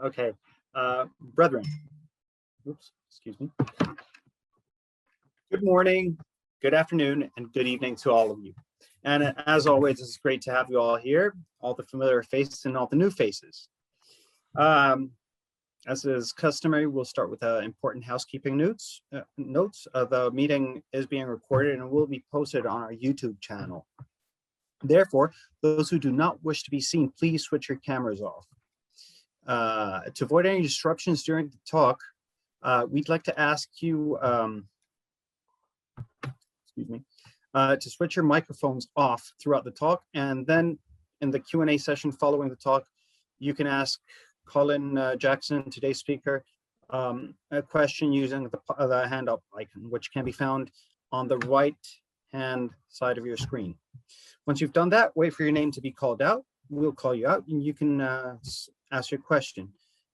Okay, brethren, oops, excuse me. Good morning, good afternoon, and good evening to all of you. And as always, it's great to have you all here, all the familiar faces and all the new faces. As is customary, we'll start with important housekeeping notes. The meeting is being recorded and will be posted on our YouTube channel. Therefore, those who do not wish to be seen, please switch your cameras off. To avoid any disruptions during the talk, we'd like to ask you, to switch your microphones off throughout the talk, and then in the Q&A session following the talk, you can ask Colin Jackson, today's speaker, a question using the hand up icon, which can be found on the right-hand side of your screen. Once you've done that, wait for your name to be called out. We'll call you out, and you can ask your question.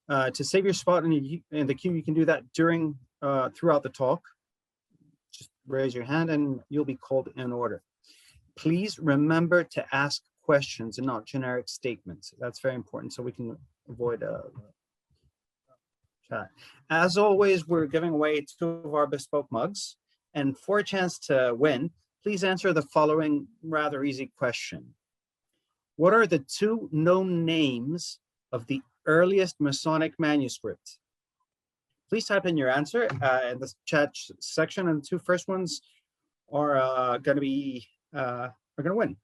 To save your spot in the queue, you can do that throughout the talk. Just raise your hand, and you'll be called in order. Please remember to ask questions and not generic statements. That's very important, so we can avoid chat. As always, we're giving away 2 of our bespoke mugs, and for a chance to win, please answer the following rather easy question. What are the 2 known names of the earliest Masonic manuscript? Please type in your answer in the chat section, and the 2 first ones are going to win.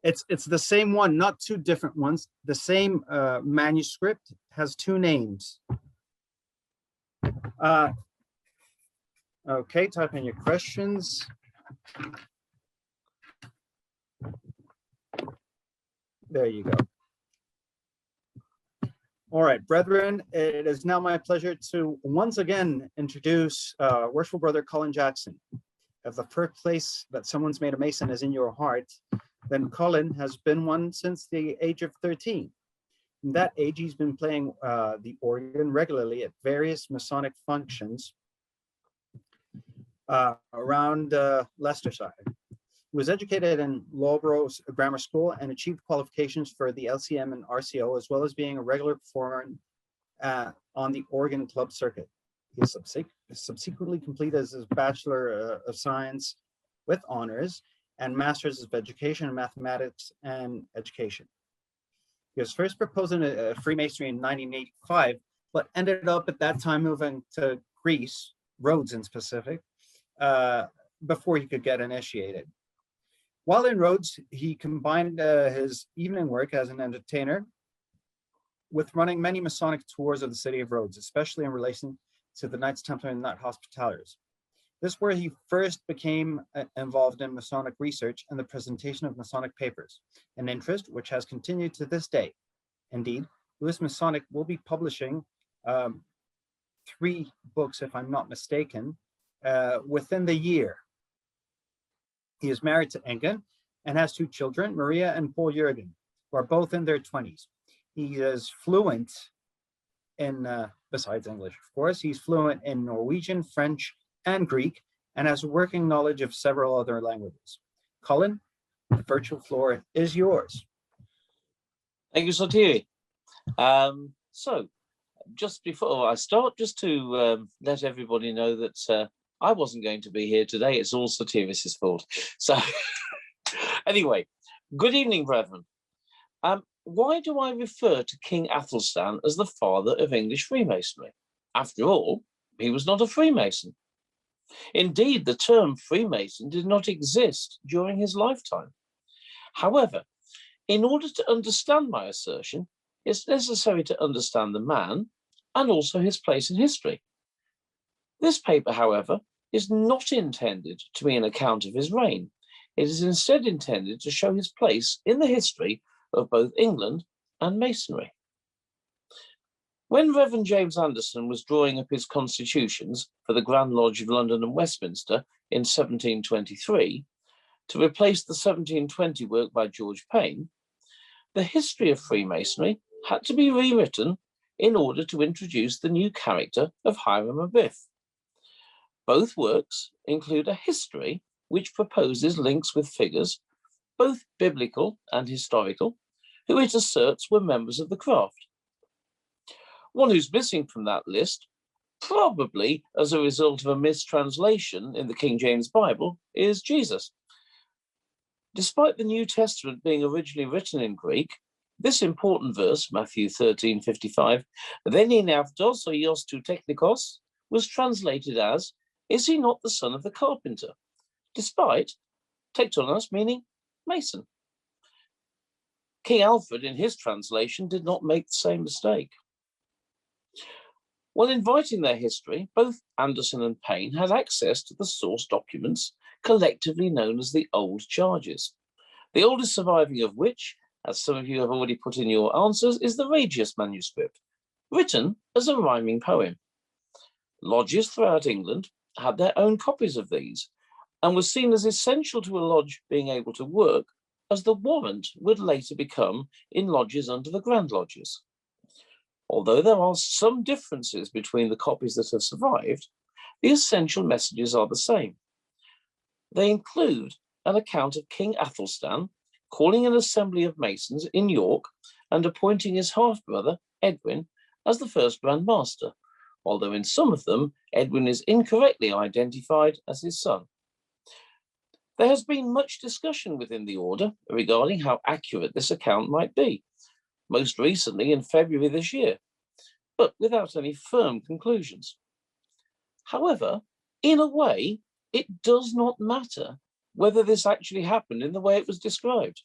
It's the same one, not 2 different ones. The same manuscript has 2 names. Okay, type in your questions. There you go. All right, brethren, it is now my pleasure to once again introduce worshipful brother Colin Jackson. If the first place that someone's made a Mason is in your heart, then Colin has been one since the age of 13. From that age, he's been playing the organ regularly at various Masonic functions around Leicestershire. He was educated in W.Bro Grammar School and achieved qualifications for the LCM and RCO, as well as being a regular performer on the organ club circuit. He subsequently completed his Bachelor of Science with honors and Masters of Education in Mathematics and Education. He was first proposed in Freemasonry in 1985, but ended up at that time moving to Greece, Rhodes in specific, before he could get initiated. While in Rhodes, he combined his evening work as an entertainer with running many Masonic tours of the city of Rhodes, especially in relation to the Knights Templar and Knight Hospitallers. This is where he first became involved in Masonic research and the presentation of Masonic papers, an interest which has continued to this day. Indeed, Lewis Masonic will be publishing 3 books, if I'm not mistaken, within the year. He is married to Ecgwynn and has 2 children, Maria and Paul Jürgen, who are both in their 20s. He is fluent in, besides English, of course, he's fluent in Norwegian, French, and Greek, and has a working knowledge of several other languages. Colin, the virtual floor is yours. Thank you, Sotiri. So, just before I start, just to let everybody know that I wasn't going to be here today. It's all Sotiri's fault. So, anyway, good evening, brethren. Why do I refer to King Athelstan as the father of English Freemasonry? After all, he was not a Freemason. Indeed, the term Freemason did not exist during his lifetime. However, in order to understand my assertion, it's necessary to understand the man and also his place in history. This paper, however, is not intended to be an account of his reign. It is instead intended to show his place in the history of both England and Masonry. When Reverend James Anderson was drawing up his constitutions for the Grand Lodge of London and Westminster in 1723, to replace the 1720 work by George Payne, the history of Freemasonry had to be rewritten in order to introduce the new character of Hiram Abiff. Both works include a history which proposes links with figures, both biblical and historical, who it asserts were members of the craft. One who's missing from that list, probably as a result of a mistranslation in the King James Bible, is Jesus. Despite the New Testament being originally written in Greek, this important verse, Matthew 13:55, "Veni navtos oios tou technikos," was translated as, "Is he not the son of the carpenter?" Despite tektonos meaning mason. King Alfred, in his translation, did not make the same mistake. While inviting their history, both Anderson and Payne had access to the source documents collectively known as the Old Charges, the oldest surviving of which, as some of you have already put in your answers, is the Regius manuscript, written as a rhyming poem. Lodges throughout England had their own copies of these, and was seen as essential to a lodge being able to work, as the warrant would later become in lodges under the Grand Lodges. Although there are some differences between the copies that have survived, the essential messages are the same. They include an account of King Athelstan calling an assembly of Masons in York and appointing his half-brother, Ecgwynn, as the first Grand Master, although in some of them, Ecgwynn is incorrectly identified as his son. There has been much discussion within the order regarding how accurate this account might be, most recently in February this year, but without any firm conclusions. However, in a way, it does not matter whether this actually happened in the way it was described.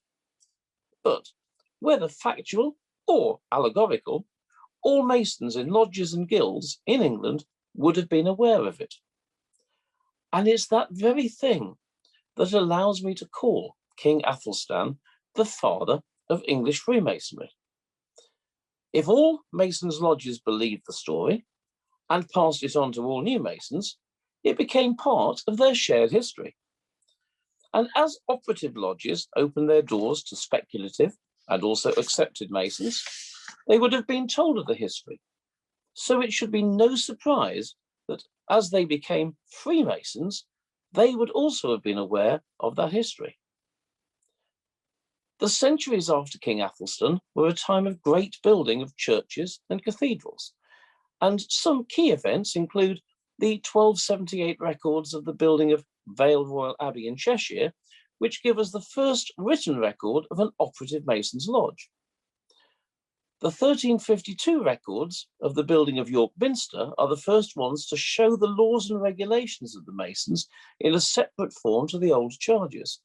But whether factual or allegorical, all Masons in lodges and guilds in England would have been aware of it. And it's that very thing that allows me to call King Athelstan the father of English Freemasonry. If all Masons' lodges believed the story and passed it on to all new Masons, it became part of their shared history. And as operative lodges opened their doors to speculative and also accepted Masons, they would have been told of the history. So it should be no surprise that as they became Freemasons, they would also have been aware of that history. The centuries after King Athelstan were a time of great building of churches and cathedrals, and some key events include the 1278 records of the building of Vale Royal Abbey in Cheshire, which give us the first written record of an operative Mason's lodge. The 1352 records of the building of York Minster are the first ones to show the laws and regulations of the Masons in a separate form to the old charges.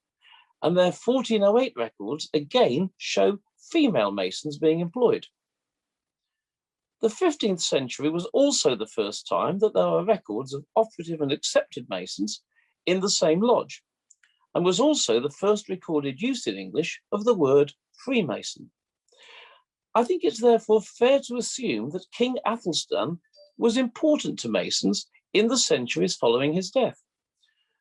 And their 1408 records again show female Masons being employed. The 15th century was also the first time that there are records of operative and accepted Masons in the same lodge, and was also the first recorded use in English of the word Freemason. I think it's therefore fair to assume that King Athelstan was important to Masons in the centuries following his death.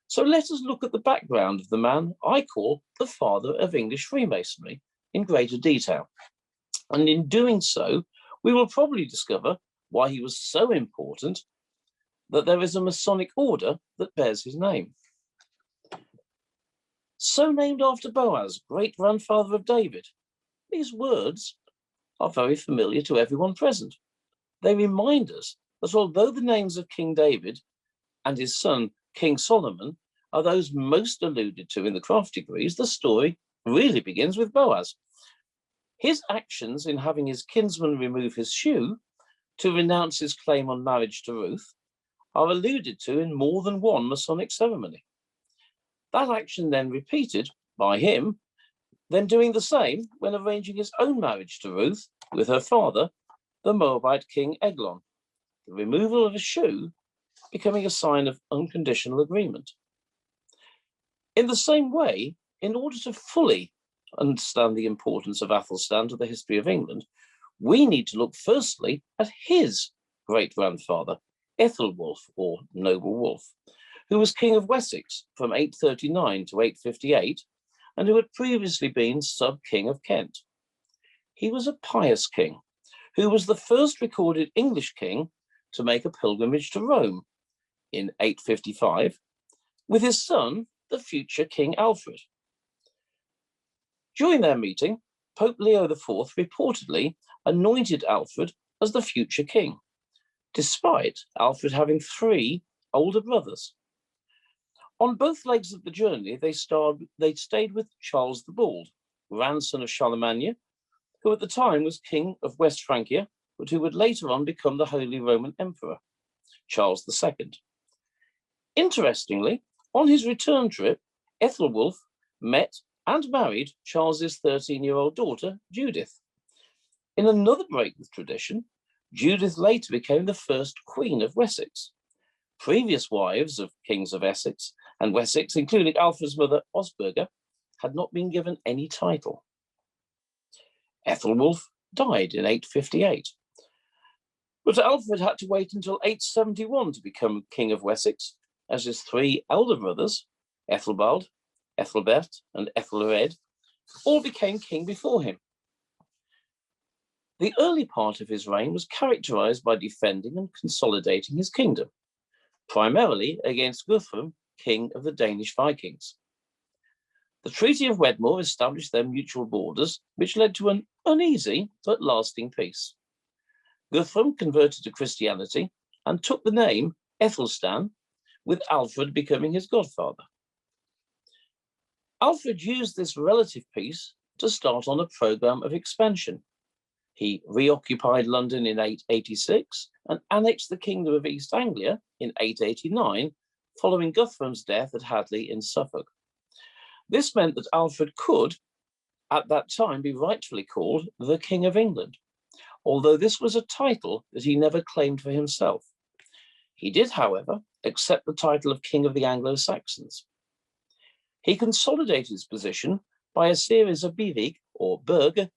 So let us look at the background of the man I call the father of English Freemasonry in greater detail. And in doing so, we will probably discover why he was so important that there is a Masonic order that bears his name. So named after Boaz, great-grandfather of David. These words are very familiar to everyone present. They remind us that although the names of King David and his son King Solomon are those most alluded to in the craft degrees, the story really begins with Boaz. His actions in having his kinsman remove his shoe to renounce his claim on marriage to Ruth are alluded to in more than one Masonic ceremony. That action then repeated by him, then doing the same when arranging his own marriage to Ruth with her father, the Moabite king Eglon, the removal of a shoe becoming a sign of unconditional agreement. In the same way, in order to fully understand the importance of Athelstan to the history of England, we need to look firstly at his great-grandfather, Ethelwulf, or Noble Wolf, who was king of Wessex from 839 to 858, and who had previously been sub-king of Kent. He was a pious king, who was the first recorded English king to make a pilgrimage to Rome in 855, with his son, the future King Alfred. During their meeting, Pope Leo IV reportedly anointed Alfred as the future king, despite Alfred having 3 older brothers. On both legs of the journey, they stayed with Charles the Bald, grandson of Charlemagne, who at the time was king of West Francia, but who would later on become the Holy Roman Emperor, Charles II. Interestingly, on his return trip, Ethelwulf met and married Charles's 13-year-old daughter, Judith. In another break with tradition, Judith later became the first Queen of Wessex. Previous wives of kings of Essex and Wessex, including Alfred's mother Osburga, had not been given any title. Ethelwulf died in 858, but Alfred had to wait until 871 to become King of Wessex, as his 3 elder brothers, Ethelbald, Ethelbert, and Ethelred, all became king before him. The early part of his reign was characterized by defending and consolidating his kingdom, primarily against Guthrum, king of the Danish Vikings. The Treaty of Wedmore established their mutual borders, which led to an uneasy but lasting peace. Guthrum converted to Christianity and took the name Athelstan, with Alfred becoming his godfather. Alfred used this relative peace to start on a program of expansion. He reoccupied London in 886 and annexed the Kingdom of East Anglia in 889, following Guthrum's death at Hadley in Suffolk. This meant that Alfred could, at that time, be rightfully called the King of England, although this was a title that he never claimed for himself. He did, however, accept the title of King of the Anglo-Saxons. He consolidated his position by a series of bivig, or burg,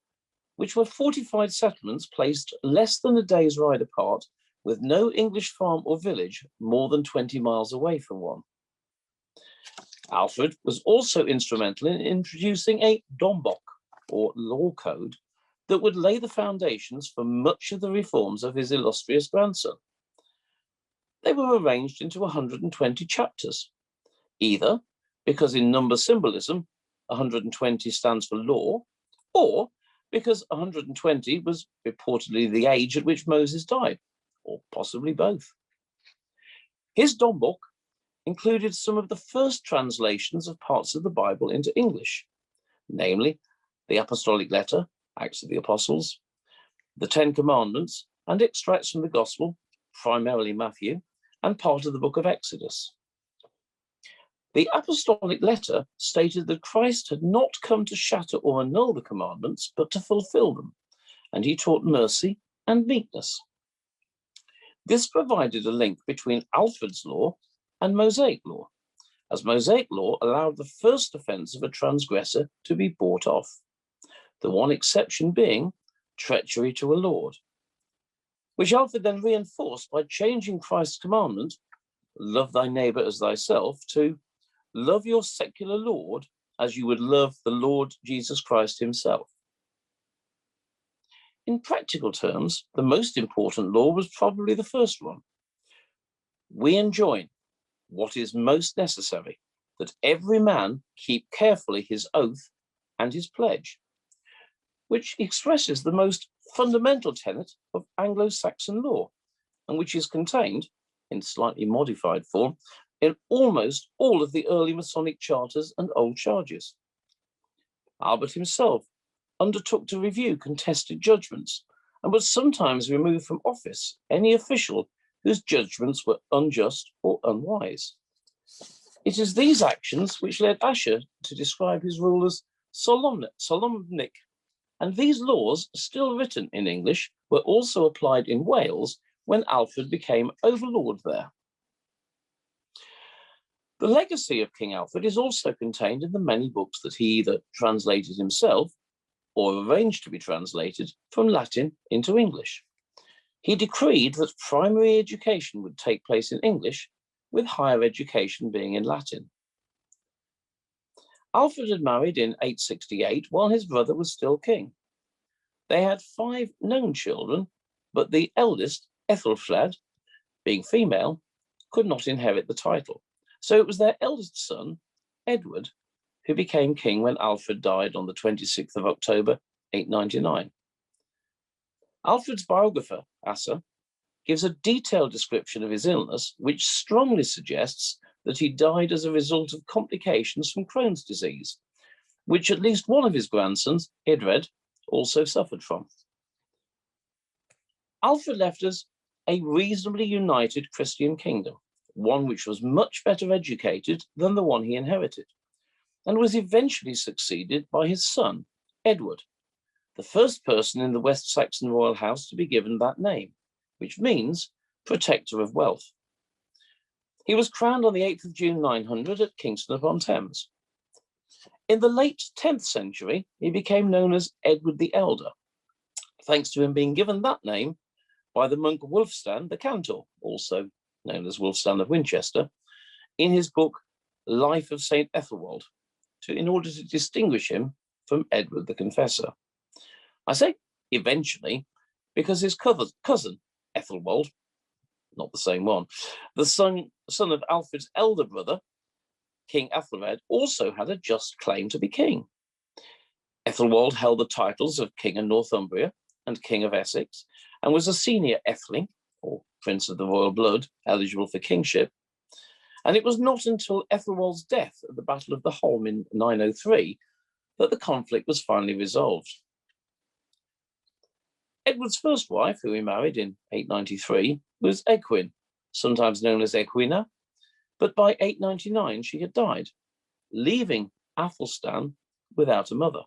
which were fortified settlements placed less than a day's ride apart, with no English farm or village more than 20 miles away from one. Alfred was also instrumental in introducing a dombok, or law code, that would lay the foundations for much of the reforms of his illustrious grandson. They were arranged into 120 chapters, either because in number symbolism 120 stands for law, or because 120 was reportedly the age at which Moses died, or possibly both. His dombok included some of the first translations of parts of the Bible into English, namely the Apostolic Letter, Acts of the Apostles, the 10 Commandments, and extracts from the Gospel, primarily Matthew, and part of the book of Exodus. The Apostolic Letter stated that Christ had not come to shatter or annul the commandments, but to fulfill them, and he taught mercy and meekness. This provided a link between Alfred's law and Mosaic law, as Mosaic law allowed the first offence of a transgressor to be bought off, the one exception being treachery to a lord, which Alfred then reinforced by changing Christ's commandment, love thy neighbour as thyself, to love your secular lord as you would love the Lord Jesus Christ himself. In practical terms, the most important law was probably the first one. We enjoin what is most necessary, that every man keep carefully his oath and his pledge, which expresses the most fundamental tenet of Anglo-Saxon law, and which is contained, in slightly modified form, in almost all of the early Masonic charters and old charges. Albert himself undertook to review contested judgments and would sometimes remove from office any official whose judgments were unjust or unwise. It is these actions which led Asher to describe his rule as solemnic, and these laws, still written in English, were also applied in Wales when Alfred became overlord there. The legacy of King Alfred is also contained in the many books that he either translated himself or arranged to be translated from Latin into English. He decreed that primary education would take place in English, with higher education being in Latin. Alfred had married in 868 while his brother was still king. They had 5 known children, but the eldest, Ethelfled, being female, could not inherit the title. So it was their eldest son, Edward, who became king when Alfred died on the 26th of October, 899. Alfred's biographer, Asser, gives a detailed description of his illness, which strongly suggests that he died as a result of complications from Crohn's disease, which at least one of his grandsons, Edred, also suffered from. Alfred left us a reasonably united Christian kingdom, one which was much better educated than the one he inherited, and was eventually succeeded by his son, Edward, the first person in the West Saxon royal house to be given that name, which means protector of wealth. He was crowned on the 8th of June 900 at Kingston upon Thames. In the late 10th century, he became known as Edward the Elder, thanks to him being given that name by the monk Wulfstan the Cantor, also known as Wulfstan of Winchester, in his book Life of St. Ethelwald, in order to distinguish him from Edward the Confessor. I say eventually because his cousin Ethelwald, not the same one, the son of Alfred's elder brother, King Ethelred, also had a just claim to be king. Ethelwald held the titles of King of Northumbria and King of Essex, and was a senior Etheling, or Prince of the Royal Blood, eligible for kingship. And it was not until Ethelwald's death at the Battle of the Holm in 903 that the conflict was finally resolved. Edward's first wife, who he married in 893, was Ecgwynn, sometimes known as Ecgwynna, but by 899 she had died, leaving Athelstan without a mother.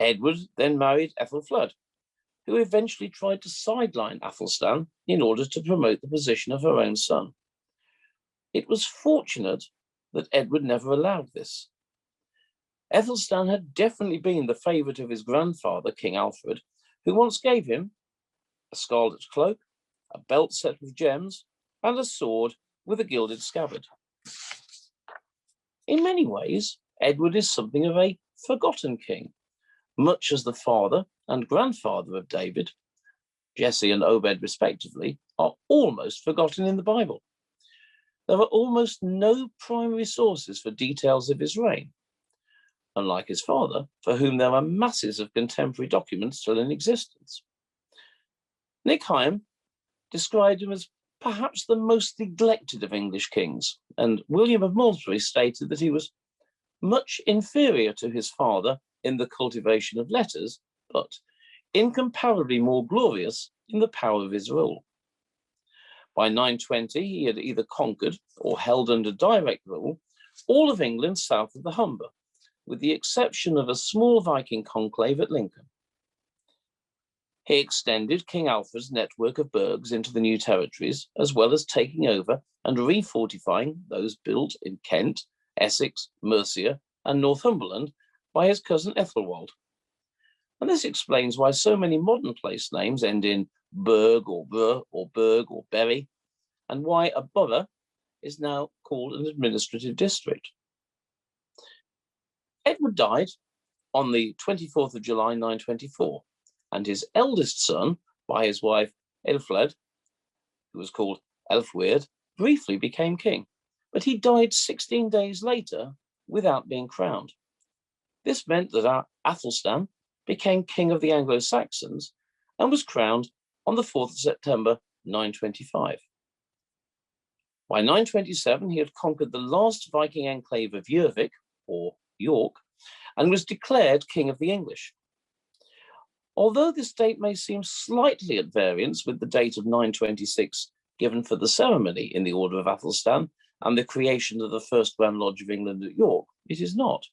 Edward then married Ethelfled, who eventually tried to sideline Athelstan in order to promote the position of her own son. It was fortunate that Edward never allowed this. Athelstan had definitely been the favourite of his grandfather, King Alfred, who once gave him a scarlet cloak, a belt set with gems, and a sword with a gilded scabbard. In many ways, Edward is something of a forgotten king, much as the father and grandfather of David, Jesse and Obed respectively, are almost forgotten in the Bible. There are almost no primary sources for details of his reign, unlike his father, for whom there are masses of contemporary documents still in existence. Nick Hyam described him as perhaps the most neglected of English kings, and William of Malmesbury stated that he was much inferior to his father in the cultivation of letters, but incomparably more glorious in the power of his rule. By 920, he had either conquered or held under direct rule all of England south of the Humber, with the exception of a small Viking conclave at Lincoln. He extended King Alfred's network of burghs into the new territories, as well as taking over and refortifying those built in Kent, Essex, Mercia, and Northumberland by his cousin Ethelwald. And this explains why so many modern place names end in Berg or Bur or Berg or Berry, and why a borough is now called an administrative district. Edward died on the 24th of July, 924, and his eldest son, by his wife Elfled, who was called Elfweird, briefly became king, but he died 16 days later without being crowned. This meant that Athelstan became king of the Anglo-Saxons and was crowned on the 4th of September, 925. By 927, he had conquered the last Viking enclave of Jorvik, or York, and was declared king of the English. Although this date may seem slightly at variance with the date of 926 given for the ceremony in the order of Athelstan and the creation of the first Grand Lodge of England at York, it is not.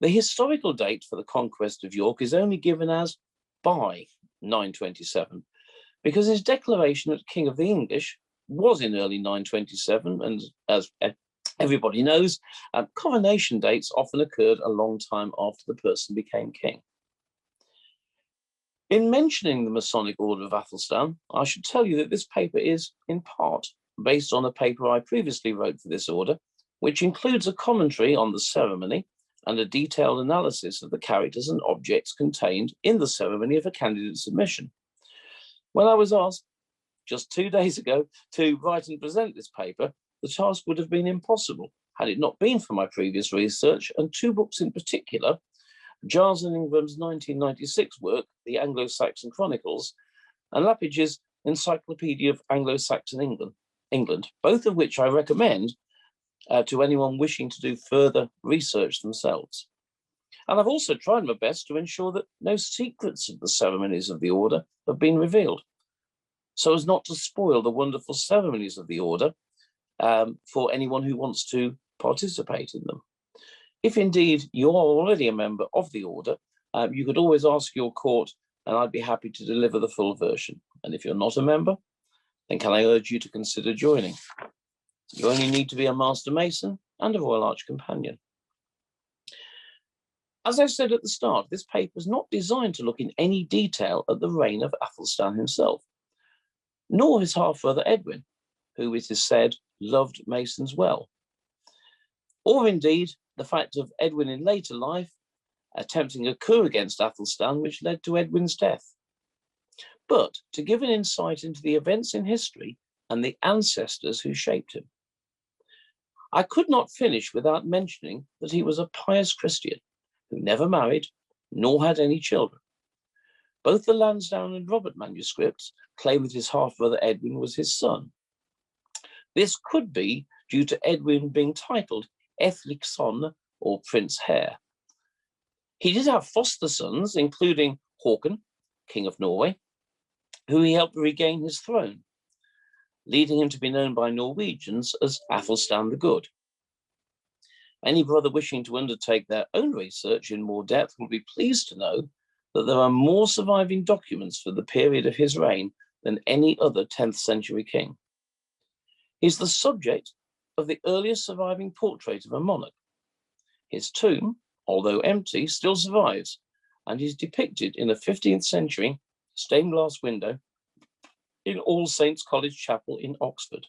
The historical date for the conquest of York is only given as by 927, because his declaration as King of the English was in early 927, and as everybody knows, coronation dates often occurred a long time after the person became king. In mentioning the Masonic Order of Athelstan, I should tell you that this paper is, in part, based on a paper I previously wrote for this order, which includes a commentary on the ceremony and a detailed analysis of the characters and objects contained in the ceremony of a candidate submission. When I was asked just 2 days ago to write and present this paper, the task would have been impossible had it not been for my previous research and two books in particular, Giles and Ingram's 1996 work, The Anglo-Saxon Chronicles, and Lapige's Encyclopedia of Anglo-Saxon England, both of which I recommend to anyone wishing to do further research themselves. And I've also tried my best to ensure that no secrets of the ceremonies of the order have been revealed, so as not to spoil the wonderful ceremonies of the order for anyone who wants to participate in them. If indeed you are already a member of the order, you could always ask your court and I'd be happy to deliver the full version. And if you're not a member, then can I urge you to consider joining? You only need to be a Master Mason and a Royal Arch Companion. As I said at the start, this paper is not designed to look in any detail at the reign of Athelstan himself, nor his half-brother Ecgwynn, who it is said loved Masons well, or indeed the fact of Ecgwynn in later life attempting a coup against Athelstan, which led to Ecgwynn's death, but to give an insight into the events in history and the ancestors who shaped him. I could not finish without mentioning that he was a pious Christian who never married nor had any children. Both the Lansdowne and Robert manuscripts claim that his half-brother Ecgwynn was his son. This could be due to Ecgwynn being titled Athelstan, or Prince Hare. He did have foster sons, including Håkon, King of Norway, who he helped regain his throne, leading him to be known by Norwegians as Athelstan the Good. Any brother wishing to undertake their own research in more depth will be pleased to know that there are more surviving documents for the period of his reign than any other 10th century king. He's the subject of the earliest surviving portrait of a monarch. His tomb, although empty, still survives, and is depicted in a 15th century stained glass window in All Saints College Chapel in Oxford.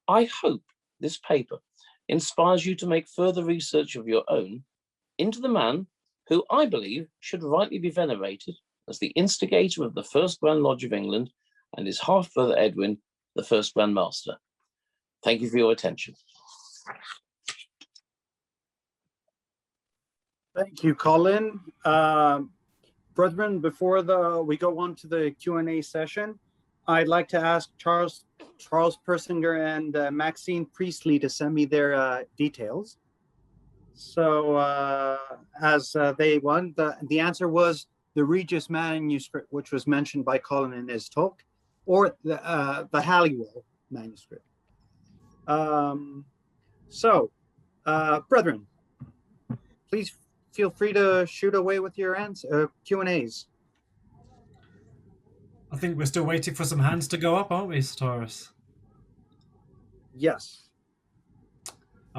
I hope this paper inspires you to make further research of your own into the man who I believe should rightly be venerated as the instigator of the first Grand Lodge of England and his half-brother Ecgwynn, the first Grand Master. Thank you for your attention. Thank you, Colin. Brethren, before we go on to the Q&A session, I'd like to ask Charles Persinger and Maxine Priestley to send me their details. So as they won, the answer was the Regis manuscript, which was mentioned by Colin in his talk, or the Halliwell manuscript. Brethren, please feel free to shoot away with your Q&As. I think we're still waiting for some hands to go up, aren't we, Taurus? Yes.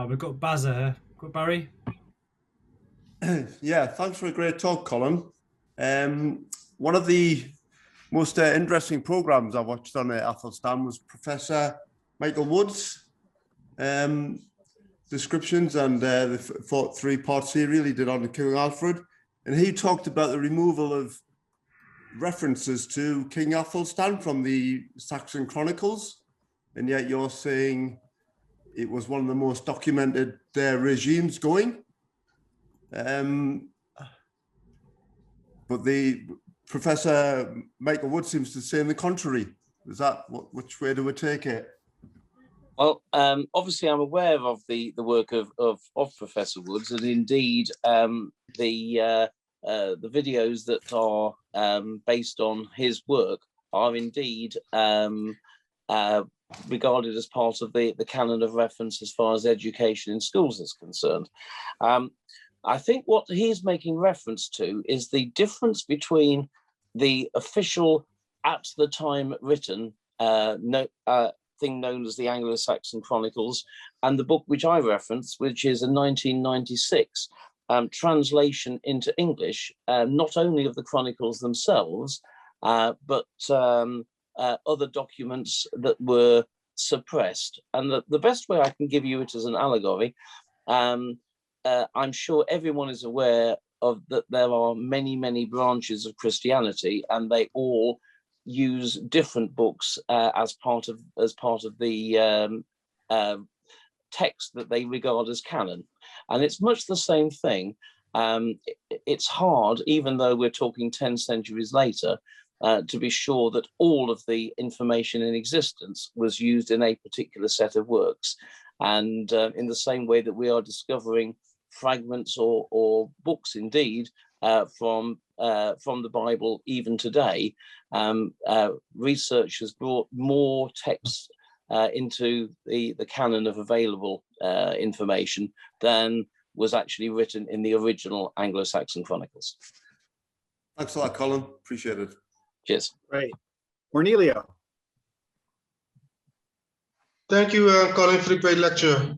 We've got Bazza here. Got Barry? Yeah, thanks for a great talk, Colin. One of the most interesting programs I watched on Athelstan was Professor Michael Wood's descriptions and the 3-part series he did on King Alfred. And he talked about the removal of references to King Athelstan from the Saxon Chronicles. And yet you're saying it was one of the most documented regimes going. But the Professor Michael Wood seems to say in the contrary. Is that which way do we take it? Well, obviously, I'm aware of the work of Professor Woods, and indeed the videos that are based on his work are indeed regarded as part of the canon of reference as far as education in schools is concerned. I think what he's making reference to is the difference between the official, at the time written thing known as the Anglo-Saxon Chronicles, and the book which I referenced, which is a 1996 translation into English, not only of the Chronicles themselves, but other documents that were suppressed. And the best way I can give you it as an allegory, I'm sure everyone is aware of that there are many branches of Christianity, and they all use different books as part of the text that they regard as canon. And it's much the same thing it's hard, even though we're talking 10 centuries later, to be sure that all of the information in existence was used in a particular set of works. And in the same way that we are discovering fragments or books indeed from the Bible even today, research has brought more texts into the canon of available information than was actually written in the original Anglo-Saxon chronicles. Thanks a lot, Colin. Appreciate it. Cheers. Right. Cornelio. Thank you, Colin, for the great lecture.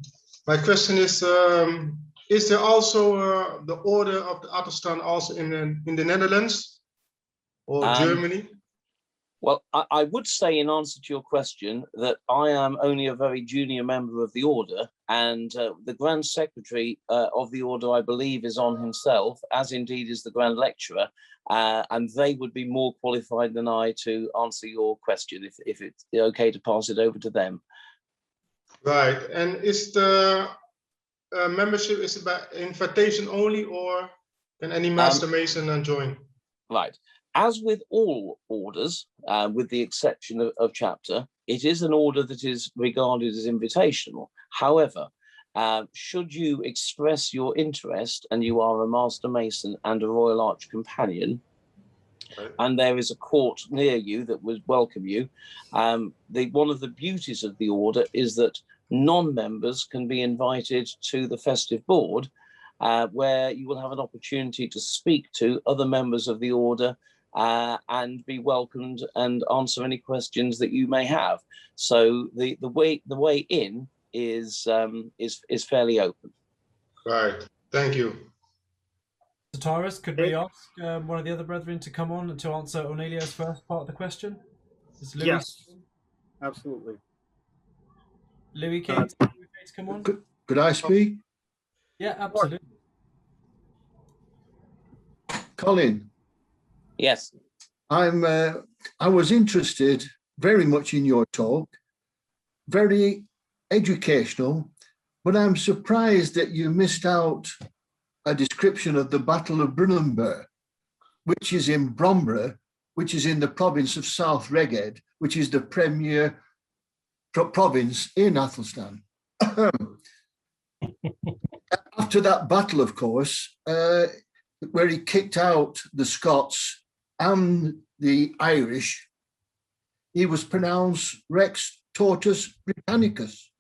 My question is there also the order of the Athelstan also in the Netherlands or Germany? Well, I would say in answer to your question that I am only a very junior member of the order, and the Grand Secretary of the order, I believe, is on himself, as indeed is the Grand Lecturer, and they would be more qualified than I to answer your question if it's okay to pass it over to them. Right, and is the membership is by invitation only, or can any Master Mason join? Right. As with all orders, with the exception of chapter, it is an order that is regarded as invitational. However, should you express your interest and you are a Master Mason and a Royal Arch Companion, and there is a court near you that would welcome you, one of the beauties of the order is that non-members can be invited to the festive board, where you will have an opportunity to speak to other members of the order and be welcomed and answer any questions that you may have. So the way in is fairly open. Right. Thank you. Tyrus, could we ask one of the other brethren to come on to answer Cornelio's first part of the question? Is Louis? Yes, absolutely. Louis, can you come on? Could I speak? Yeah, absolutely. Colin, Yes. I was interested very much in your talk, very educational, but I'm surprised that you missed out a description of the Battle of Brunanburh, which is in Bromberg, which is in the province of South Reged, which is the premier province in Athelstan. After that battle, of course, where he kicked out the Scots and the Irish, he was pronounced Rex Tortus Britannicus,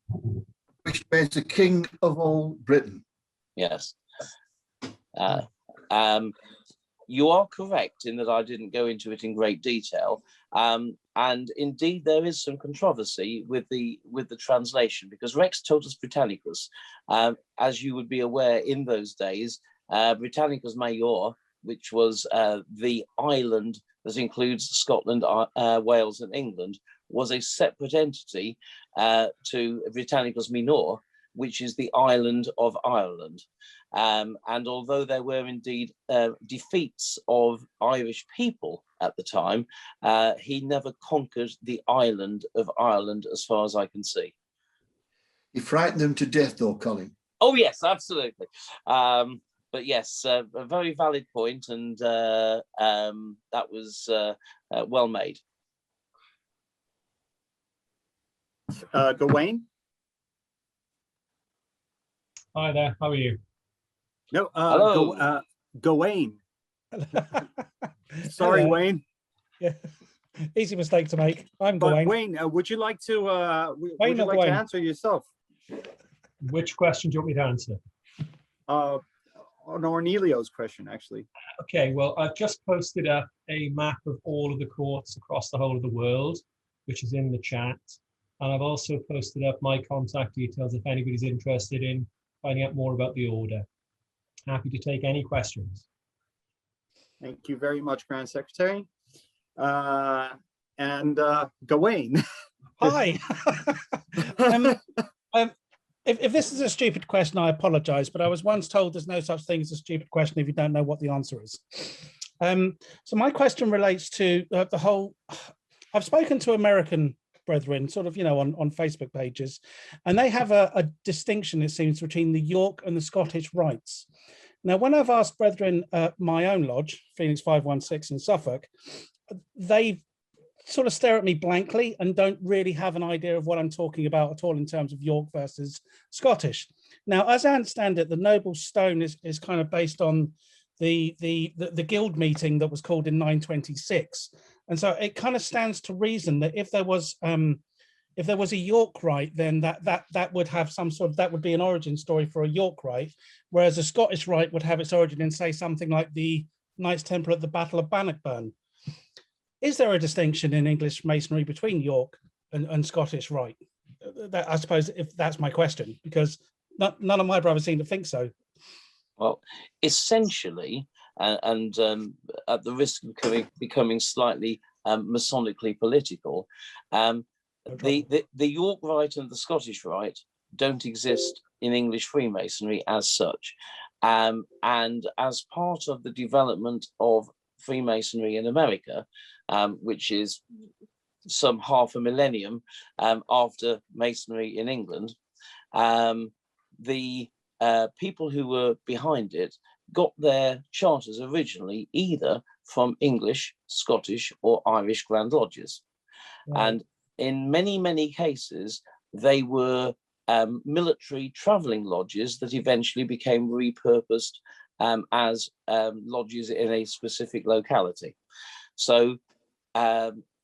which means the king of all Britain. Yes. You are correct in that I didn't go into it in great detail. And indeed, there is some controversy with the translation, because Rex Totus Britannicus, as you would be aware in those days, Britannicus Major, which was the island that includes Scotland, Wales, and England, was a separate entity to Britannicus Minor, which is the island of Ireland. And although there were indeed defeats of Irish people at the time, he never conquered the island of Ireland, as far as I can see. He frightened them to death, though, Colin. Oh, yes, absolutely. But yes, a very valid point, and that was well made. Gawain? Hi there, how are you? No, Hello. Gawain. Sorry, Hello. Wayne. Yeah, easy mistake to make. I'm But Gawain. Wayne, would you like to Wayne or Gawain? answer yourself? Which question do you want me to answer? On Cornelio's question, actually. Okay, well, I've just posted up a map of all of the courts across the whole of the world, which is in the chat. And I've also posted up my contact details if anybody's interested in finding out more about the order. Happy to take any questions. Thank you very much, Grand Secretary. And Gawain. Hi. If this is a stupid question, I apologize, but I was once told there's no such thing as a stupid question if you don't know what the answer is. So my question relates to the whole, I've spoken to American brethren, sort of, on Facebook pages, and they have a distinction, it seems, between the York and the Scottish rites. Now, when I've asked brethren at my own lodge, Phoenix 516 in Suffolk, they sort of stare at me blankly and don't really have an idea of what I'm talking about at all in terms of York versus Scottish. Now, as I understand it, the noble stone is kind of based on the guild meeting that was called in 926. And so it kind of stands to reason that if there was a York rite, then that would have some sort of, that would be an origin story for a York rite, whereas a Scottish rite would have its origin in, say, something like the Knights Templar at the Battle of Bannockburn. Is there a distinction in English Masonry between York and Scottish rite? I suppose if that's my question, because none of my brothers seem to think so. Well, essentially, and at the risk of becoming slightly Masonically political, the York rite and the Scottish rite don't exist in English Freemasonry as such. And as part of the development of Freemasonry in America, which is some half a millennium after Masonry in England, the people who were behind it got their charters originally either from English, Scottish, or Irish Grand Lodges. Right. And in many, many cases, they were military traveling lodges that eventually became repurposed as lodges in a specific locality. So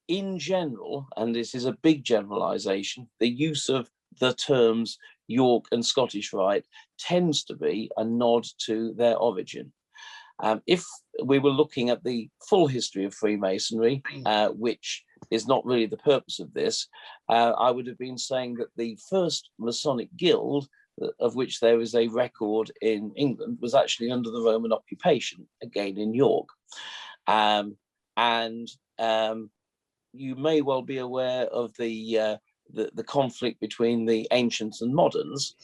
in general, and this is a big generalization, the use of the terms York and Scottish rite tends to be a nod to their origin. If we were looking at the full history of Freemasonry, which is not really the purpose of this, I would have been saying that the first Masonic guild, of which there is a record in England, was actually under the Roman occupation, again in York. You may well be aware of the conflict between the ancients and moderns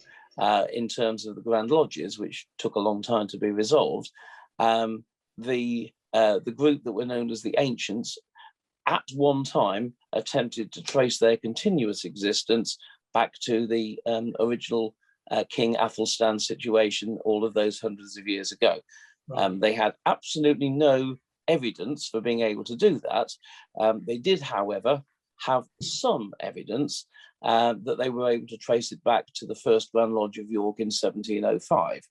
in terms of the Grand Lodges, which took a long time to be resolved. The group that were known as the ancients at one time attempted to trace their continuous existence back to the original King Athelstan situation all of those hundreds of years ago. Right. They had absolutely no evidence for being able to do that. They did, however, have some evidence that they were able to trace it back to the first Grand Lodge of York in 1705,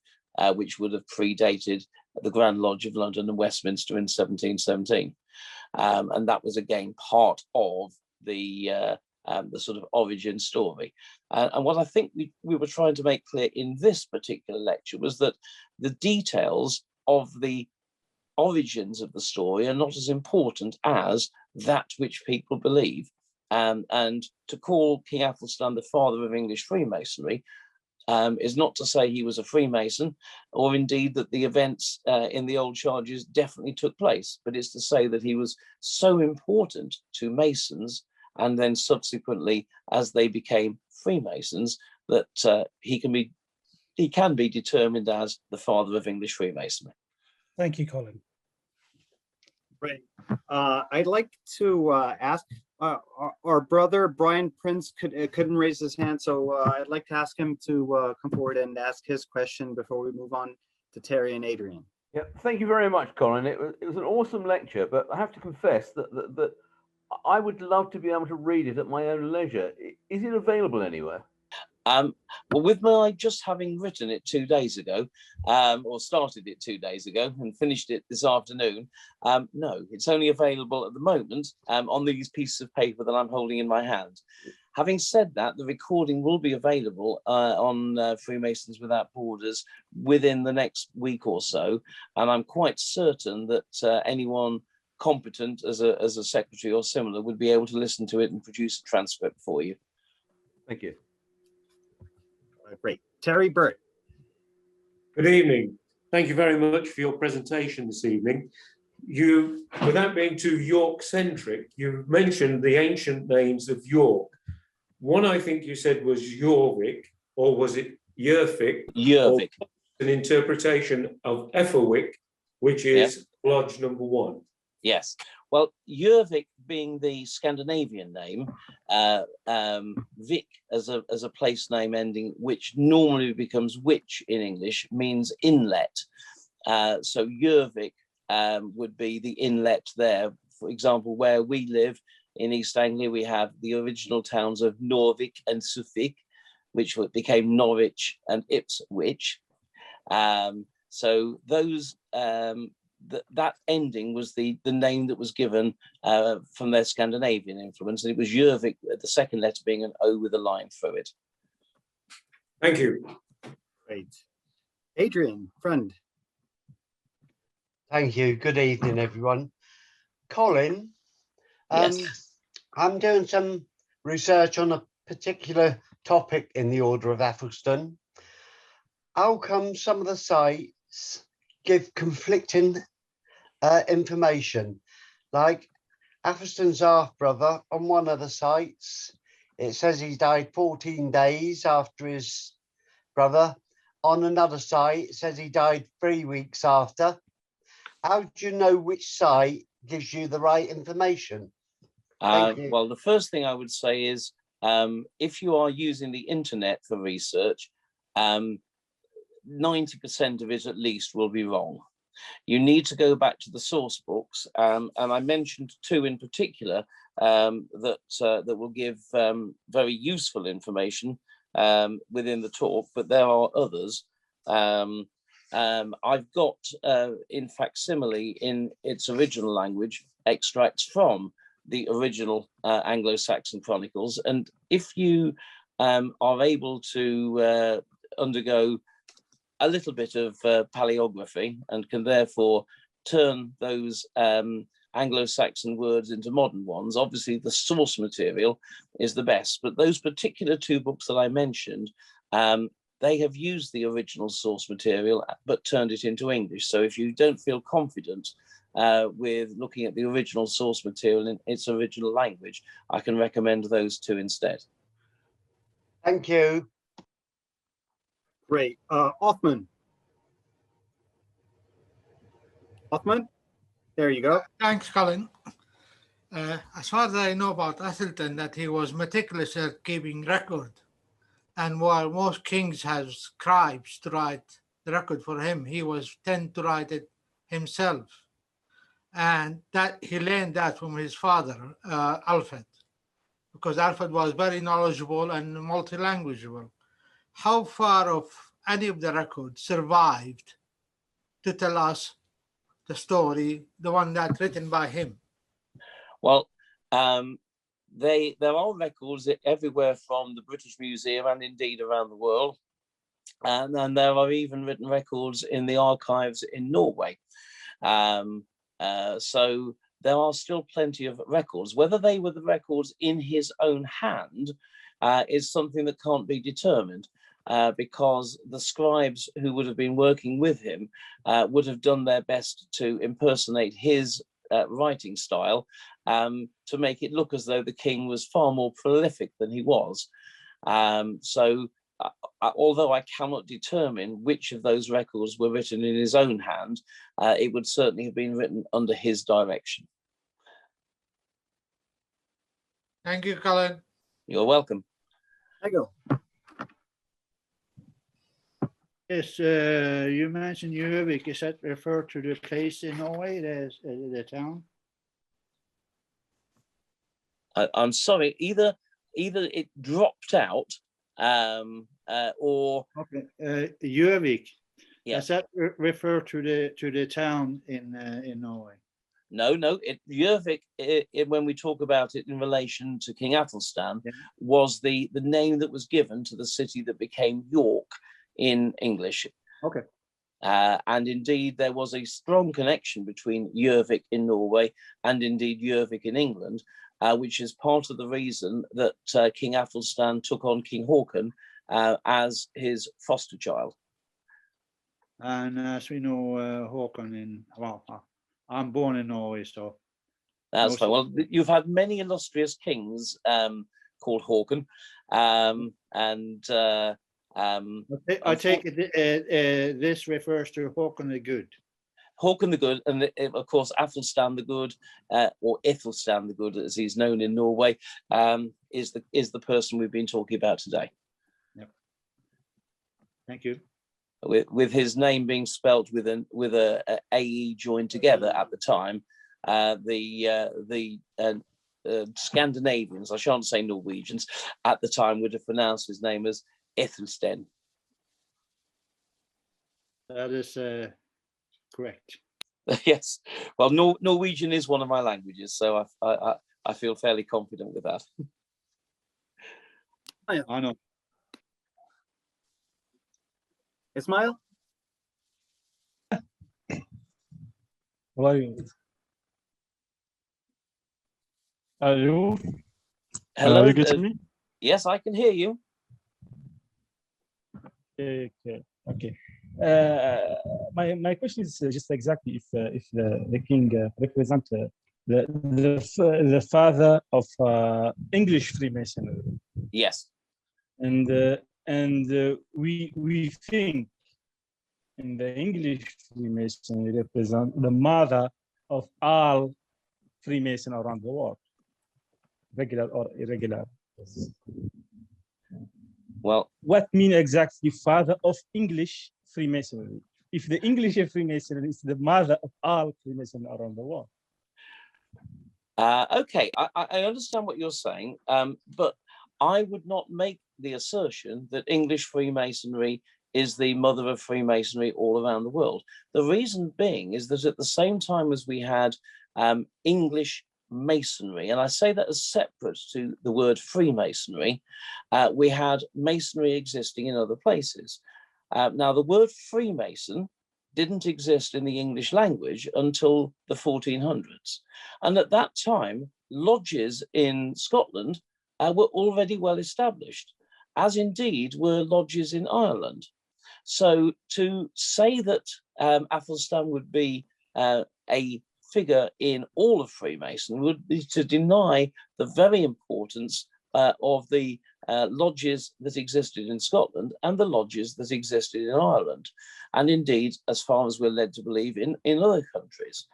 which would have predated the Grand Lodge of London and Westminster in 1717. And that was again part of the sort of origin story. And what I think we were trying to make clear in this particular lecture was that the details of the origins of the story are not as important as that which people believe. And to call King Athelstan the father of English Freemasonry is not to say he was a Freemason, or indeed that the events in the old charges definitely took place, but it's to say that he was so important to Masons, and then subsequently as they became Freemasons, that he can be determined as the father of English Freemasonry. Thank you, Colin. Great. I'd like to ask our brother Brian Prince couldn't raise his hand, so I'd like to ask him to come forward and ask his question before we move on to Terry and Adrian. Yeah, thank you very much, Colin. It was an awesome lecture, but I have to confess that I would love to be able to read it at my own leisure. Is it available anywhere? Well, with my just having written it 2 days ago, or started it 2 days ago and finished it this afternoon, no, it's only available at the moment on these pieces of paper that I'm holding in my hand. Having said that, the recording will be available on Freemasons Without Borders within the next week or so, and I'm quite certain that anyone competent as a secretary or similar would be able to listen to it and produce a transcript for you. Thank you. Great. Terry Burt. Good evening. Thank you very much for your presentation this evening. You, without being too York-centric, you mentioned the ancient names of York. One I think you said was Jorvik, or was it Yerfik? Yervik. An interpretation of Efferwick, which is Lodge number 1. Yes. Well, Yervik being the Scandinavian name, Vik as a place name ending, which normally becomes witch in English, means inlet. So Jorvik would be the inlet there. For example, where we live in East Anglia, we have the original towns of Norwich and Suffolk, which became Norwich and Ipswich. So those that ending was the name that was given from their Scandinavian influence, and it was Jorvik, the second letter being an O with a line through it. Thank you. Great. Adrian, friend. Thank you. Good evening, everyone. Colin, Yes. I'm doing some research on a particular topic in the Order of Athelstan. How come some of the sites give conflicting information? Like Athelstan's half-brother, on one of the sites, it says he died 14 days after his brother. On another site, it says he died 3 weeks after. How do you know which site gives you the right information? Well, the first thing I would say is, if you are using the internet for research, 90% of it at least will be wrong. You need to go back to the source books, and I mentioned two in particular that will give very useful information within the talk, but there are others. I've got, in facsimile in its original language, extracts from the original Anglo-Saxon chronicles, and if you are able to undergo a little bit of paleography and can therefore turn those Anglo-Saxon words into modern ones, obviously the source material is the best. But those particular two books that I mentioned, they have used the original source material but turned it into English. So if you don't feel confident with looking at the original source material in its original language, I can recommend those two instead. Thank you. Great. Othman. Othman, there you go. Thanks, Colin. As far as I know about Athelstan, that he was meticulous at keeping record. And while most kings have scribes to write the record for him, he was tend to write it himself. And that he learned that from his father, Alfred, because Alfred was very knowledgeable and multilingual. How far of any of the records survived to tell us the story, the one that's written by him? Well, there are records everywhere from the British Museum and indeed around the world. And there are even written records in the archives in Norway. So there are still plenty of records. Whether they were the records in his own hand is something that can't be determined, because the scribes who would have been working with him would have done their best to impersonate his writing style, to make it look as though the king was far more prolific than he was. So although I cannot determine which of those records were written in his own hand, it would certainly have been written under his direction. Thank you, Colin. You're welcome. Ego. Yes, you mentioned Jorvik. Is that referred to the place in Norway, the town? I'm sorry, either it dropped out, or okay, Jorvik. Yes. Does that refer to the town in Norway? No. Jorvik, when we talk about it in relation to King Athelstan, was the name that was given to the city that became York in English. Okay. And indeed, there was a strong connection between Jorvik in Norway and indeed Jorvik in England, which is part of the reason that King Athelstan took on King Haakon as his foster child. And as we know, Håkon I'm born in Norway, so. That's fine. Well, you've had many illustrious kings called Haakon, and I take it this refers to Håkon the Good. Haakon the Good, and of course Athelstan the Good, or Athelstan the Good, as he's known in Norway, is the person we've been talking about today. Yep. Thank you. with his name being spelt with a AE joined together at the time. The Scandinavians, I shan't say Norwegians, at the time would have pronounced his name as Athelstan. That is correct. Yes, well, Norwegian is one of my languages, so I feel fairly confident with that. I know. Ismail? Hello. Hello. Hello. You getting me? Yes, I can hear you. Okay. My question is just exactly if the king represent the father of English Freemasonry. Yes. And we think in the English Freemasonry represent the mother of all Freemason around the world, regular or irregular. Well, what mean exactly father of English Freemasonry? If the English Freemasonry is the mother of all Freemasons around the world. Okay, I understand what you're saying, but I would not make the assertion that English Freemasonry is the mother of Freemasonry all around the world. The reason being is that at the same time as we had English Masonry, and I say that as separate to the word Freemasonry, we had Masonry existing in other places. Now, the word Freemason didn't exist in the English language until the 1400s. And at that time, lodges in Scotland were already well established, as indeed were lodges in Ireland. So to say that Athelstan would be a figure in all of Freemason would be to deny the very importance of the lodges that existed in Scotland and the lodges that existed in Ireland, and indeed, as far as we're led to believe, in other countries.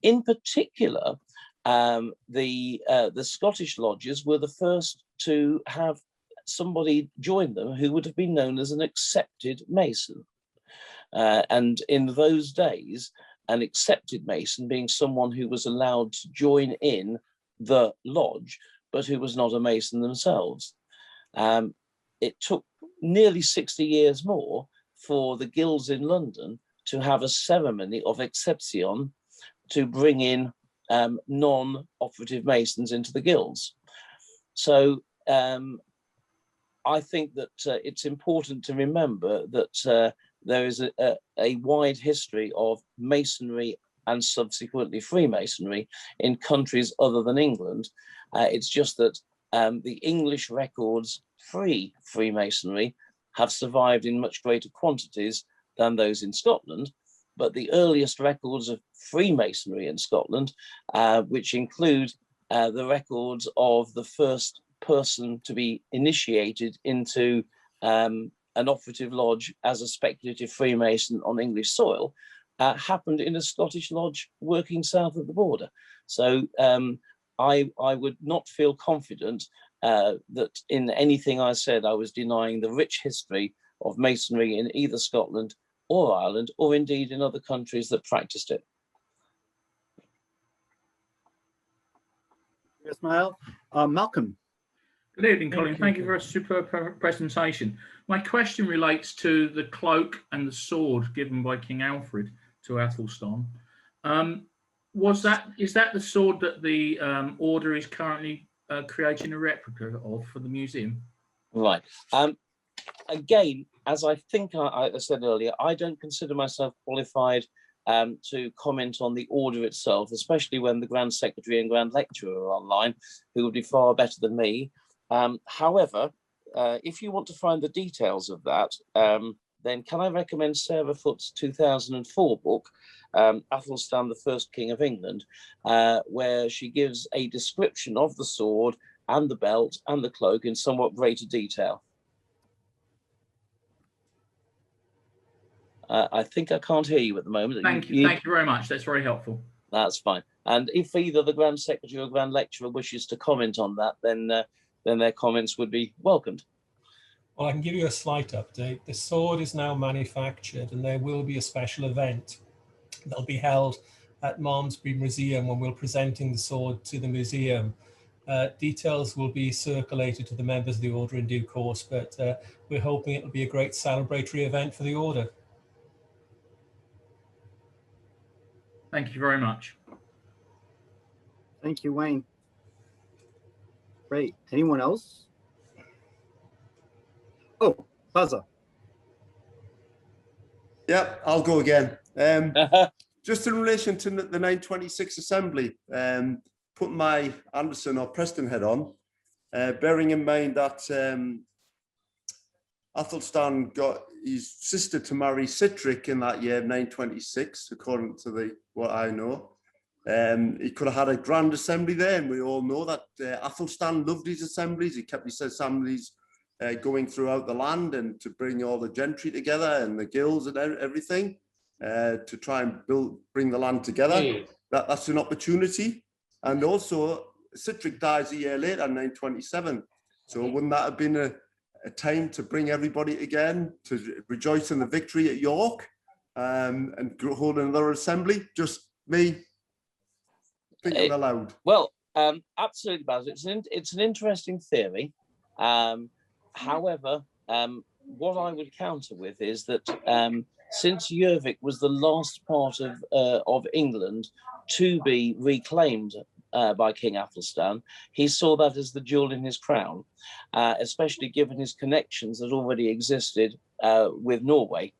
In particular, the Scottish lodges were the first to have somebody join them who would have been known as an accepted Mason. And in those days, an accepted Mason being someone who was allowed to join in the lodge, but who was not a Mason themselves. It took nearly 60 years more for the guilds in London to have a ceremony of exception to bring in non-operative Masons into the guilds. So I think that it's important to remember that there is a wide history of Masonry and subsequently Freemasonry in countries other than England. It's just that the English records Freemasonry have survived in much greater quantities than those in Scotland. But the earliest records of Freemasonry in Scotland, which include the records of the first person to be initiated into an operative lodge as a speculative Freemason on English soil, happened in a Scottish lodge working south of the border. So I would not feel confident that in anything I said I was denying the rich history of Masonry in either Scotland or Ireland, or indeed in other countries that practiced it. Ismail. Malcolm. Good evening, Colin. Thank you for a superb presentation. My question relates to the cloak and the sword given by King Alfred to Athelstan. Is that the sword that the order is currently creating a replica of for the museum? Right. Again, as I think I said earlier, I don't consider myself qualified to comment on the order itself, especially when the Grand Secretary and Grand Lecturer are online, who would be far better than me. However, if you want to find the details of that, then can I recommend Sarah Foot's 2004 book, Athelstan, the First King of England, where she gives a description of the sword and the belt and the cloak in somewhat greater detail. I think I can't hear you at the moment. Thank you very much. That's very helpful. That's fine. And if either the Grand Secretary or Grand Lecturer wishes to comment on that, then their comments would be welcomed. Well, I can give you a slight update. The sword is now manufactured and there will be a special event that'll be held at Malmesbury Museum when we're presenting the sword to the museum. Details will be circulated to the members of the order in due course, but we're hoping it'll be a great celebratory event for the order. Thank you very much. Thank you, Wayne. Great. Anyone else? Oh, Buzzer. Yeah, I'll go again. Just in relation to the 926 assembly, putting my Anderson or Preston head on, bearing in mind that Athelstan got his sister to marry Citric in that year, 926, according to what I know. He could have had a grand assembly there, and we all know that Athelstan loved his assemblies. He kept his assemblies going throughout the land and to bring all the gentry together and the guilds and everything to try and bring the land together. That's an opportunity. And also, Citric dies a year later, 927. So wouldn't that have been a time to bring everybody again to rejoice in the victory at York and hold another assembly? Just me thinking aloud. Well, absolutely, Baz. It's an interesting theory. However, what I would counter with is that since Jorvik was the last part of England to be reclaimed by King Athelstan, he saw that as the jewel in his crown, especially given his connections that already existed with Norway.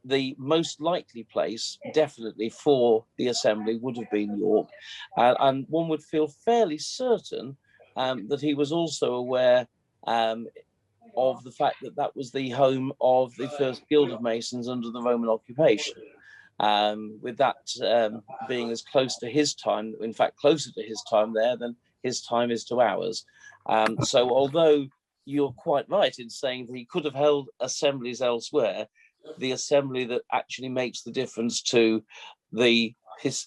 The most likely place, definitely, for the assembly would have been York. And one would feel fairly certain that he was also aware of the fact that that was the home of the first Guild of Masons under the Roman occupation. With that being as close to his time, in fact, closer to his time there than his time is to ours. So although you're quite right in saying that he could have held assemblies elsewhere, the assembly that actually makes the difference to the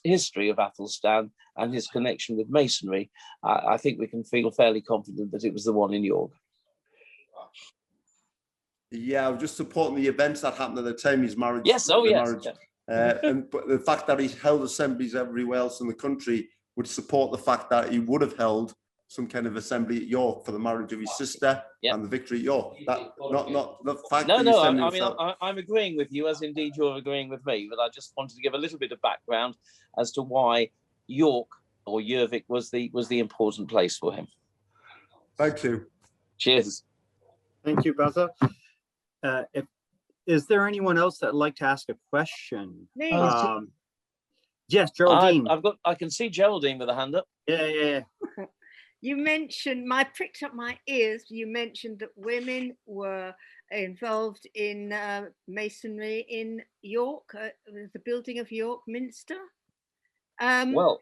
history of Athelstan and his connection with Masonry, I think we can feel fairly confident that it was the one in York. Yeah, I was just supporting the events that happened at the time he's married. Yes, oh yes. Marriage. But the fact that he held assemblies everywhere else in the country would support the fact that he would have held some kind of assembly at York for the marriage of his sister and the victory at York. That not the fact. No, I mean, I'm agreeing with you, as indeed you're agreeing with me. But I just wanted to give a little bit of background as to why York or Jorvik was the important place for him. Thank you. Cheers. Thank you, Buzzer. Is there anyone else that'd like to ask a question? Yes, Geraldine. I can see Geraldine with a hand up. Yeah. You mentioned, pricked up my ears. You mentioned that women were involved in masonry in York, the building of York Minster. Or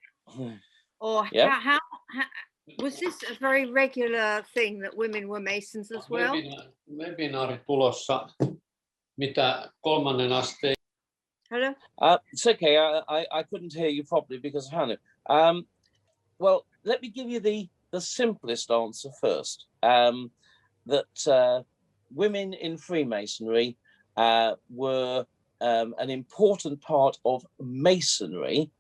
how was this a very regular thing that women were masons as well? Webinaari tulossa. Mitä kolmannen asteen? Hello. It's okay. I couldn't hear you properly because of Hannah. Well, let me give you the simplest answer first. That women in Freemasonry were an important part of Masonry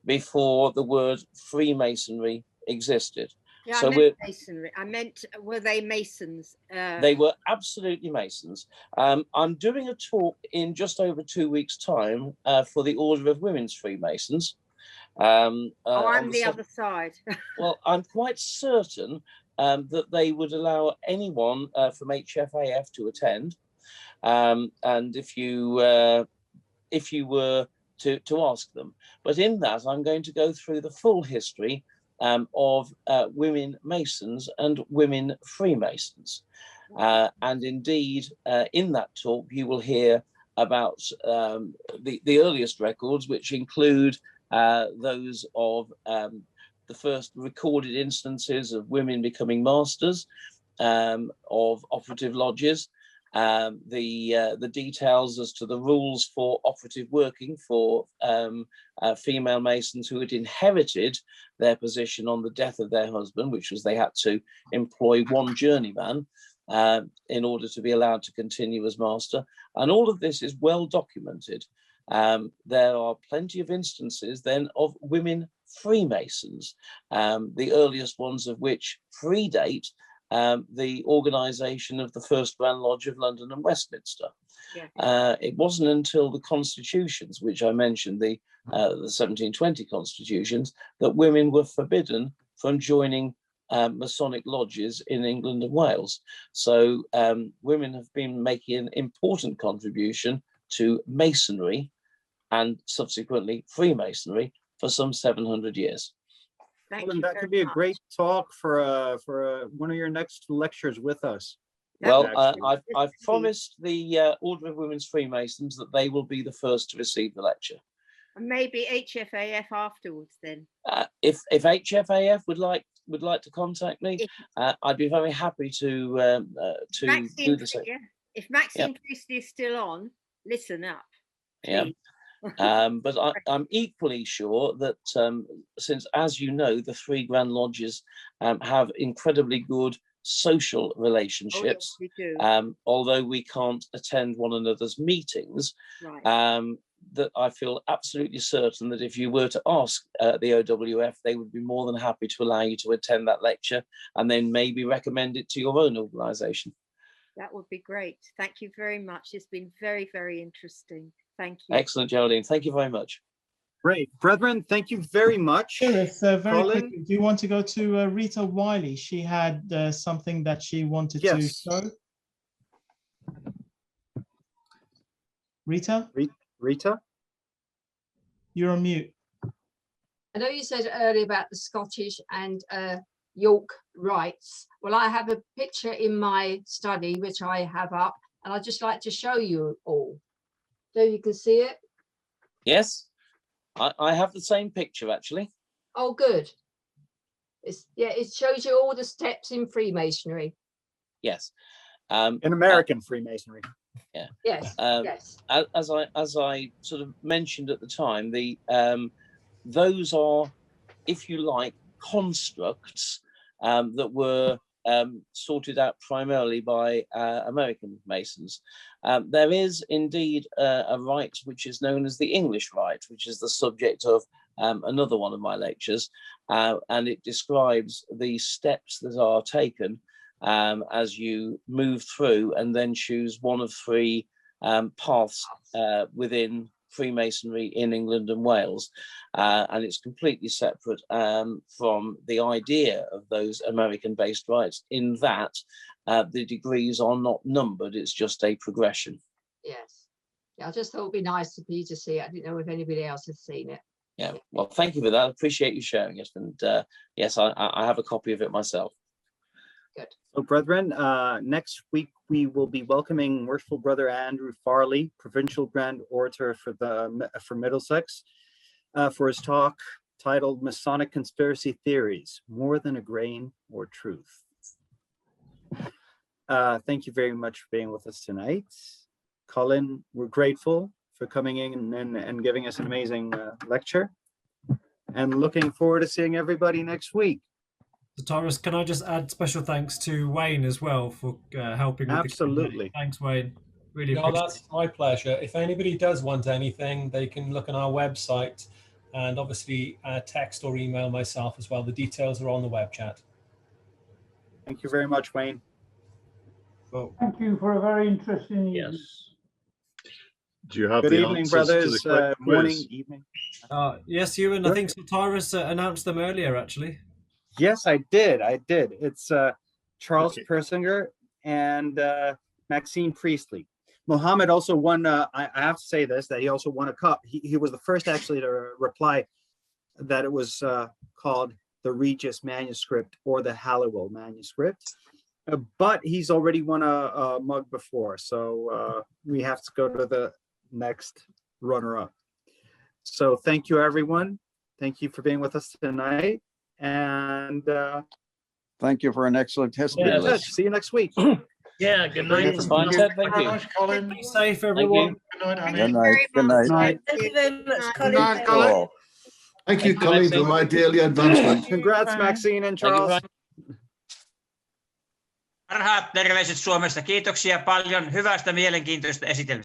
before the word Freemasonry existed. Yeah, so I meant Masonry. I meant, were they Masons? They were absolutely Masons. I'm doing a talk in just over 2 weeks' time for the Order of Women's Freemasons. I'm the other side. Well, I'm quite certain that they would allow anyone from HFAF to attend. And if you were to ask them. But in that, I'm going to go through the full history of women Masons and women Freemasons. And indeed, in that talk, you will hear about the earliest records, which include those of the first recorded instances of women becoming masters of operative lodges, the details as to the rules for operative working for female masons who had inherited their position on the death of their husband, which was they had to employ one journeyman in order to be allowed to continue as master. And all of this is well documented. There are plenty of instances then of women Freemasons, the earliest ones of which predate the organisation of the first Grand Lodge of London and Westminster. Yeah. It wasn't until the constitutions, which I mentioned, the 1720 constitutions, that women were forbidden from joining Masonic lodges in England and Wales. So women have been making an important contribution to Masonry and subsequently Freemasonry for some 700 years. Colin, that could be a great talk for one of your next lectures with us. Well, I've promised the Order of Women's Freemasons that they will be the first to receive the lecture. And maybe HFAF afterwards then. If HFAF would like to contact me, I'd be very happy to do the same. Yeah. If Maxine Priestley is still on, listen up. Yeah. But I'm equally sure that since, as you know, the three Grand Lodges have incredibly good social relationships, we do. Although we can't attend one another's meetings, right. That I feel absolutely certain that if you were to ask the OWF, they would be more than happy to allow you to attend that lecture and then maybe recommend it to your own organisation. That would be great. Thank you very much. It's been very, very interesting. Thank you. Excellent, Geraldine. Thank you very much. Great. Brethren, thank you very much. Very Colin? quickly, do you want to go to Rita Wiley? She had something that she wanted to show. Rita? Rita? You're on mute. I know you said earlier about the Scottish and York rites. Well, I have a picture in my study, which I have up, and I'd just like to show you all. So you can see it? Yes, I have the same picture actually. Oh, good. It shows you all the steps in Freemasonry. Yes. In American Freemasonry. Yeah. Yes. Yes. As I sort of mentioned at the time, those are, if you like, constructs that were sorted out primarily by American Masons. There is indeed a rite which is known as the English rite, which is the subject of another one of my lectures, and it describes the steps that are taken as you move through and then choose one of three paths within Freemasonry in England and Wales, and it's completely separate from the idea of those American-based rites in that the degrees are not numbered, it's just a progression. Yes. Yeah, I just thought it'd be nice for you to see it. I didn't know if anybody else has seen it. Yeah, well, thank you for that. I appreciate you sharing it, and yes, I have a copy of it myself. Good. So, brethren, next week we will be welcoming Worshipful Brother Andrew Farley, Provincial Grand Orator for Middlesex, for his talk titled "Masonic Conspiracy Theories: More Than a Grain or Truth." Thank you very much for being with us tonight, Colin. We're grateful for coming in and giving us an amazing lecture, and looking forward to seeing everybody next week. So, Taurus, can I just add special thanks to Wayne as well for helping with Absolutely. Thanks, Wayne. Really No, appreciate that's my pleasure. If anybody does want anything, they can look on our website and obviously text or email myself as well. The details are on the web chat. Thank you very much, Wayne. Well, thank you for a very interesting evening. Yes. Do you have Good the evening, answers brothers. to the quiz? Morning, evening. Yes, Ewan. I think Tyrus announced them earlier, actually. Yes, I did. It's Charles Persinger and Maxine Priestley. Mohammed also won. I have to say this, that he also won a cup. He was the first actually to reply that it was called the Regis manuscript or the Halliwell manuscript. But he's already won a mug before, so we have to go to the next runner-up. So thank you, everyone. Thank you for being with us tonight. And thank you for an excellent history. See you next week. Yeah, good night. That's fine, Ted. Thank you. Nice, Colin. Be safe, everyone. Good night, Annie. Good night. Good night. Thank you very much, Good night, Colin. Thank you, Colin, for my daily advancement. Congrats, Maxine and Charles. Parhaat terveiset Suomesta. Kiitoksia paljon hyvästä mielenkiintoista esitelmästä.